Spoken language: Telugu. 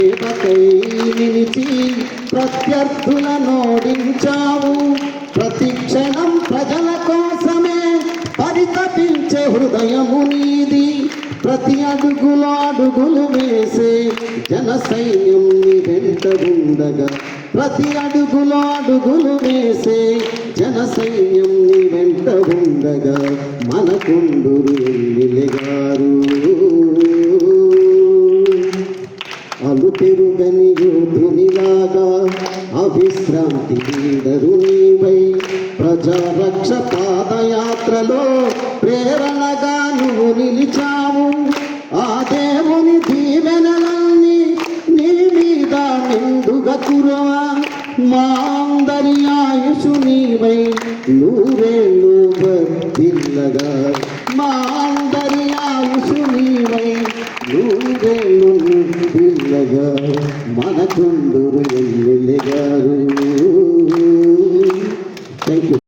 నిలిచి ప్రత్యర్థులనోడించావు. ప్రతి క్షణం ప్రజల కోసమే పరితపించే హృదయము నీది. ప్రతి అడుగులో అడుగులు వేసే జన సైన్యం నీ వెంట ఉండగా. ప్రతి అడుగులో అడుగులు వేసే జన సైన్యం నీ వెంట ఉండగా. మనకుండురు నిలిగారు అలు తిరుగని యోధునిలాగా అవిశ్రాంతి నీడరు నీవై. ప్రజారక్ష పాదయాత్రలో ప్రేరణగా నువ్వు నిలిచావు. ఆ దేవుని దీవెనలన్నీ నీ మీద మెండుగా కురవా. మా అందరి ఆయుషు నీవై నూరేళ్ళు వర్ధిల్లగా. మా అందరి ఆయుషు నీవై నూరేళ్ళు వర్ధిల్లగా. మనకుండు